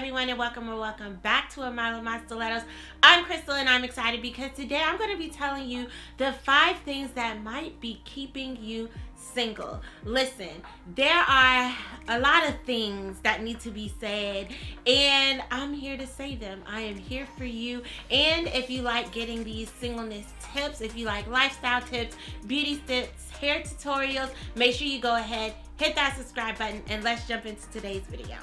everyone, and welcome back to A Mile of My Stilettos. I'm Crystal, and I'm excited because today I'm going to be telling you the 5 things that might be keeping you single. Listen, there are a lot of things that need to be said, and I'm here to say them. I am here for you. And if you like getting these singleness tips, if you like lifestyle tips, beauty tips, hair tutorials, make sure you go ahead, hit that subscribe button, and let's jump into today's video.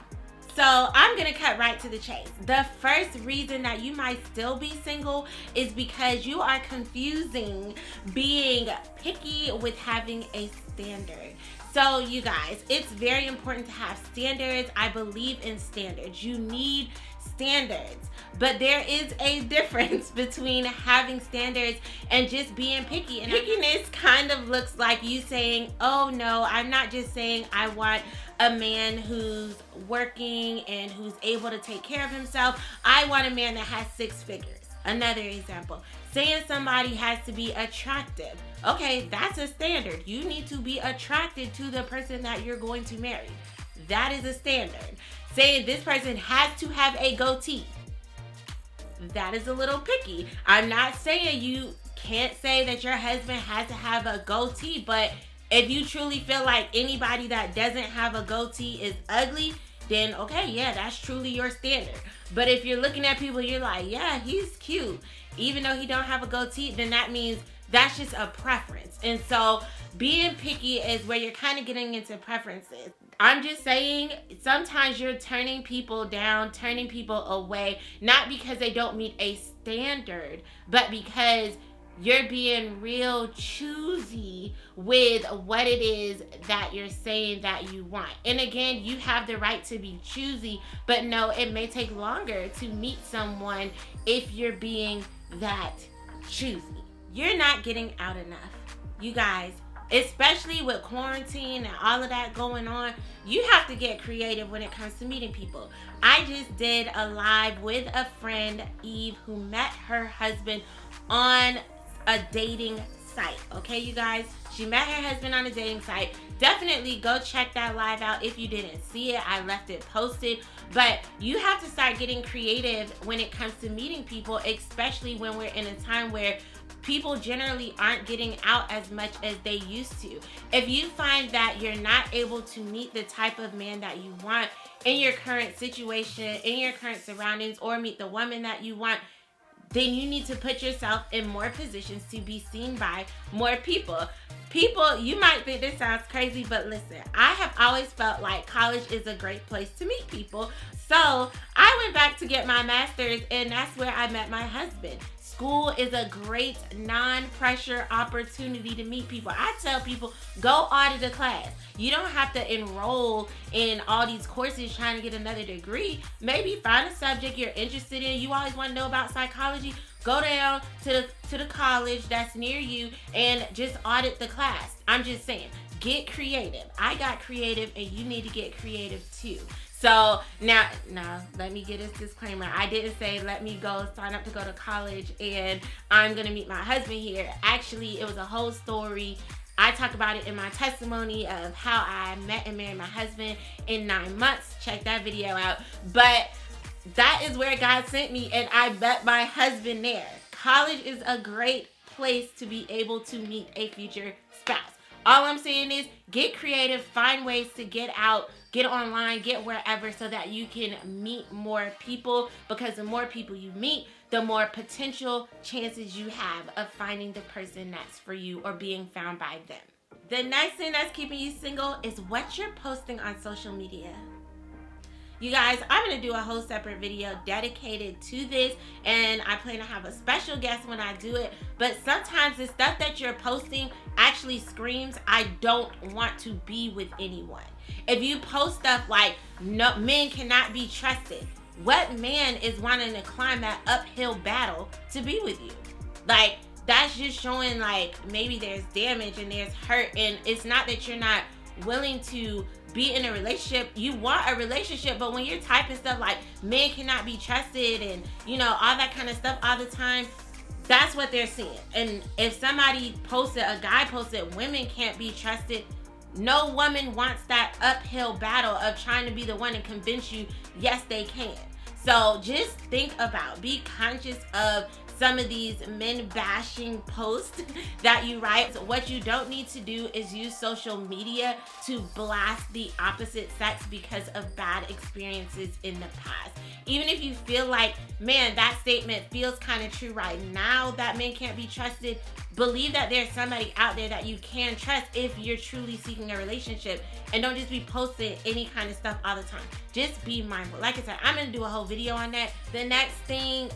So I'm gonna cut right to the chase. The first reason that you might still be single is because you are confusing being picky with having a standard. So you guys, it's very important to have standards. I believe in standards. You need standards, but there is a difference between having standards and just being picky. And pickiness kind of looks like you saying, oh no, I'm not just saying I want a man who's working and who's able to take care of himself. I want a man that has 6 figures. Another example, saying somebody has to be attractive. Okay, that's a standard. You need to be attracted to the person that you're going to marry. That is a standard. Saying this person has to have a goatee. That is a little picky. I'm not saying you can't say that your husband has to have a goatee, but if you truly feel like anybody that doesn't have a goatee is ugly, then okay, yeah, that's truly your standard. But if you're looking at people, you're like, yeah, he's cute, even though he don't have a goatee, then that means that's just a preference. And so being picky is where you're kind of getting into preferences. I'm just saying, sometimes you're turning people down, turning people away, not because they don't meet a standard, but because you're being real choosy with what it is that you're saying that you want. And again, you have the right to be choosy, but no, it may take longer to meet someone if you're being that choosy. You're not getting out enough. You guys, especially with quarantine and all of that going on, you have to get creative when it comes to meeting people. I just did a live with a friend, Eve, who met her husband on a dating site. Okay, you guys, she met her husband on a dating site. Definitely go check that live out if you didn't see it. I left it posted. But you have to start getting creative when it comes to meeting people, especially when we're in a time where people generally aren't getting out as much as they used to. If you find that you're not able to meet the type of man that you want in your current situation, in your current surroundings, or meet the woman that you want, then you need to put yourself in more positions to be seen by more people. People, you might think this sounds crazy, but listen, I have always felt like college is a great place to meet people. So I went back to get my master's, and that's where I met my husband. School is a great non-pressure opportunity to meet people. I tell people, go audit a class. You don't have to enroll in all these courses trying to get another degree. Maybe find a subject you're interested in. You always want to know about psychology. Go down to the college that's near you and just audit the class. I'm just saying, get creative. I got creative, and you need to get creative too. So now, let me get this disclaimer. I didn't say let me go sign up to go to college and I'm gonna meet my husband here. Actually, it was a whole story. I talk about it in my testimony of how I met and married my husband in 9 months. Check that video out. But that is where God sent me, and I met my husband there. College is a great place to be able to meet a future spouse. All I'm saying is get creative, find ways to get out, get online, get wherever, so that you can meet more people, because the more people you meet, the more potential chances you have of finding the person that's for you or being found by them. The next thing that's keeping you single is what you're posting on social media. You guys, I'm going to do a whole separate video dedicated to this, and I plan to have a special guest when I do it. But sometimes the stuff that you're posting actually screams, I don't want to be with anyone. If you post stuff like, no, men cannot be trusted, what man is wanting to climb that uphill battle to be with you? Like, that's just showing like maybe there's damage and there's hurt, and it's not that you're not willing to be in a relationship. You want a relationship, but when you're typing stuff like men cannot be trusted and all that kind of stuff all the time, that's what they're seeing. And if somebody posted, a guy posted, women can't be trusted, No woman wants that uphill battle of trying to be the one and convince you, yes, they can. So just think about, be conscious of some of these men bashing posts that you write. So what you don't need to do is use social media to blast the opposite sex because of bad experiences in the past. Even if you feel like, man, that statement feels kind of true right now, that men can't be trusted, believe that there's somebody out there that you can trust if you're truly seeking a relationship, and don't just be posting any kind of stuff all the time. Just be mindful. Like I said, I'm gonna do a whole video on that. The next thing,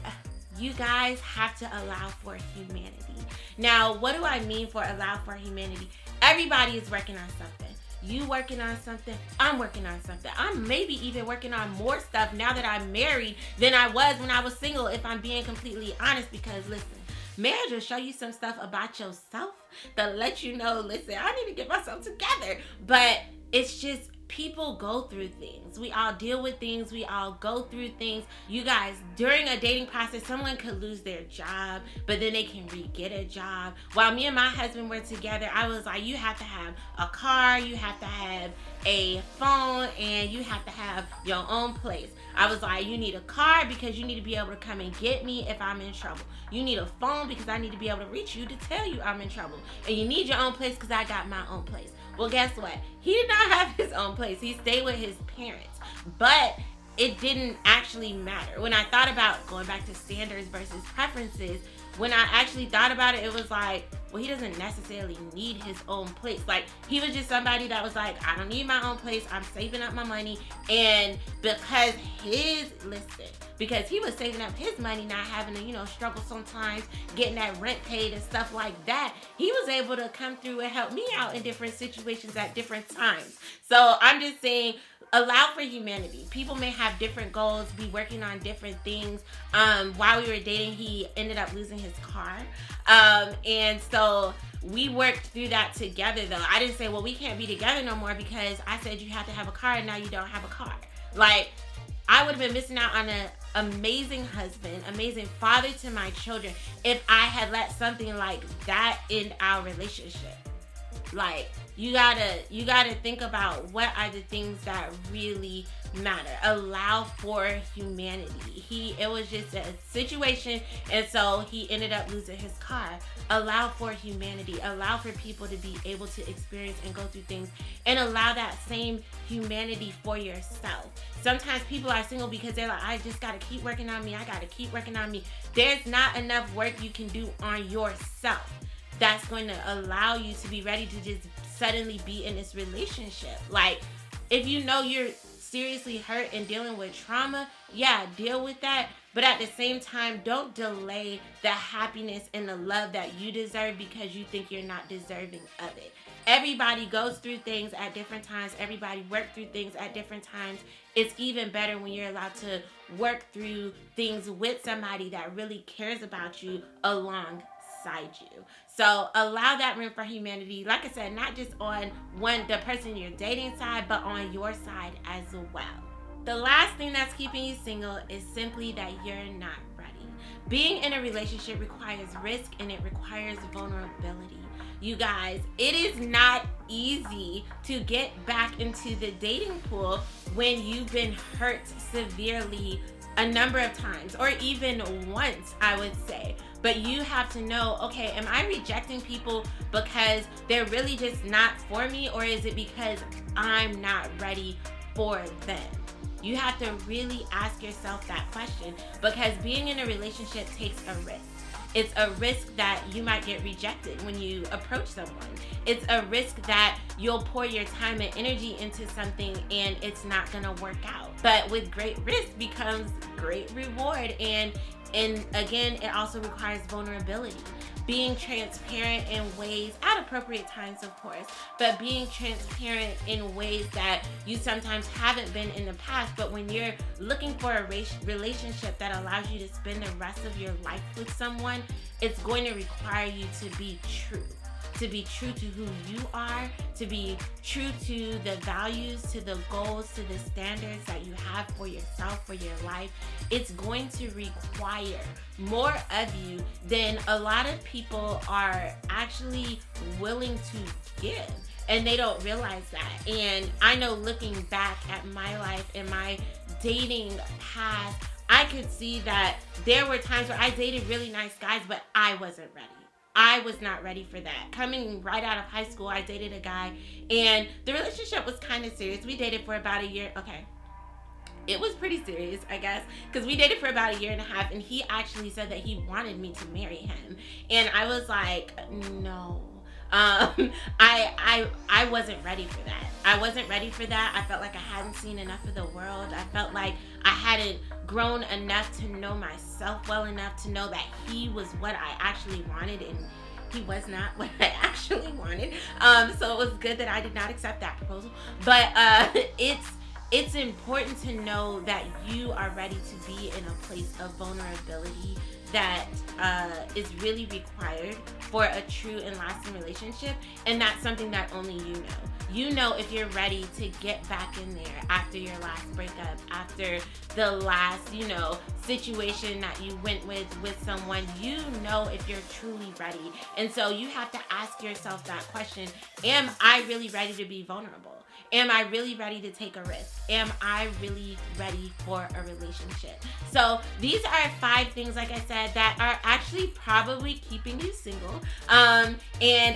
you guys have to allow for humanity. Now, what do I mean for allow for humanity? Everybody is working on something. You working on something, I'm working on something. I'm maybe even working on more stuff now that I'm married than I was when I was single, if I'm being completely honest, because listen, marriage will show you some stuff about yourself that let you know, listen, I need to get myself together. But it's just, people go through things. We all deal with things. We all go through things. You guys, during a dating process, someone could lose their job, but then they can re-get a job. While me and my husband were together, I was like, you have to have a car, you have to have a phone, and you have to have your own place. I was like, you need a car because you need to be able to come and get me if I'm in trouble. You need a phone because I need to be able to reach you to tell you I'm in trouble. And you need your own place because I got my own place. Well, guess what? He did not have his own place. He stayed with his parents. But it didn't actually matter. When I thought about going back to standards versus preferences, when I actually thought about it, it was like, well, he doesn't necessarily need his own place. Like, he was just somebody that was like, I don't need my own place. I'm saving up my money. And because he was saving up his money, not having to, struggle sometimes, getting that rent paid and stuff like that, he was able to come through and help me out in different situations at different times. So I'm just saying, allow for humanity. People may have different goals, be working on different things. While we were dating, he ended up losing his car. And so we worked through that together, though. I didn't say, well, we can't be together no more because I said you have to have a car and now you don't have a car. Like, I would have been missing out on an amazing husband, amazing father to my children if I had let something like that in our relationship. Like, you gotta think about what are the things that really matter. Allow for humanity. It was just a situation, and so he ended up losing his car. Allow for humanity. Allow for people to be able to experience and go through things, and allow that same humanity for yourself. Sometimes people are single because they're like, I just gotta keep working on me. I gotta keep working on me. There's not enough work you can do on yourself that's going to allow you to be ready to just suddenly be in this relationship. Like, if you know you're seriously hurt and dealing with trauma, yeah, deal with that. But at the same time, don't delay the happiness and the love that you deserve because you think you're not deserving of it. Everybody goes through things at different times. Everybody works through things at different times. It's even better when you're allowed to work through things with somebody that really cares about you alongside you. So allow that room for humanity. Like I said, not just on the person you're dating side, but on your side as well. The last thing that's keeping you single is simply that you're not ready. Being in a relationship requires risk and it requires vulnerability. You guys, it is not easy to get back into the dating pool when you've been hurt severely a number of times, or even once, I would say. But you have to know, okay, am I rejecting people because they're really just not for me, or is it because I'm not ready for them? You have to really ask yourself that question, because being in a relationship takes a risk. It's a risk that you might get rejected when you approach someone. It's a risk that you'll pour your time and energy into something and it's not gonna work out. But with great risk becomes great reward. And again, it also requires vulnerability. Being transparent in ways, at appropriate times of course, but being transparent in ways that you sometimes haven't been in the past. But when you're looking for a relationship that allows you to spend the rest of your life with someone, it's going to require you to be true. To be true to who you are, to be true to the values, to the goals, to the standards that you have for yourself, for your life. It's going to require more of you than a lot of people are actually willing to give. and they don't realize that. And I know, looking back at my life and my dating past, I could see that there were times where I dated really nice guys, but I wasn't ready. I was not ready for that. Coming right out of high school, I dated a guy, and the relationship was kind of serious. We dated for about a year. Okay, it was pretty serious, I guess, because we dated for about a year and a half, and he actually said that he wanted me to marry him, and I was like, no. I wasn't ready for that. I wasn't ready for that. I felt like I hadn't seen enough of the world. I felt like I hadn't grown enough to know myself well enough to know that he was what I actually wanted, and he was not what I actually wanted. So it was good that I did not accept that proposal. But it's important to know that you are ready to be in a place of vulnerability that is really required for a true and lasting relationship, and that's something that only you know. You know if you're ready to get back in there after your last breakup, after the last, situation that you went with someone. You know if you're truly ready. And so you have to ask yourself that question: am I really ready to be vulnerable? Am I really ready to take a risk? Am I really ready for a relationship? So these are 5 things, like I said, that are actually probably keeping you single. Or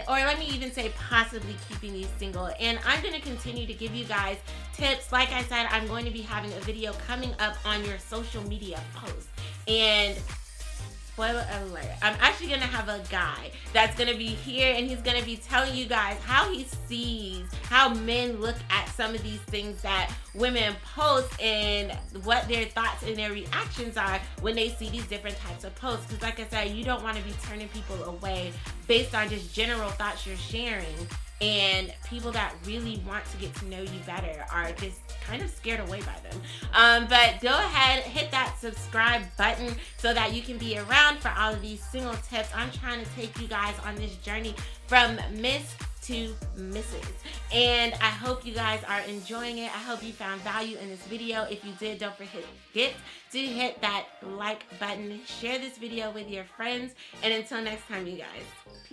let me even say possibly keeping you single. And I'm going to continue to give you guys tips. Like I said, I'm going to be having a video coming up on your social media posts. And spoiler alert, I'm actually going to have a guy that's going to be here, and he's going to be telling you guys how he sees how men look at some of these things that women post and what their thoughts and their reactions are when they see these different types of posts. Because like I said, you don't want to be turning people away based on just general thoughts you're sharing, and people that really want to get to know you better are just kind of scared away by them. But go ahead, hit that subscribe button so that you can be around for all of these single tips. I'm trying to take you guys on this journey from Miss to Mrs. And I hope you guys are enjoying it. I hope you found value in this video. If you did, don't forget to hit that like button, share this video with your friends, and until next time, you guys.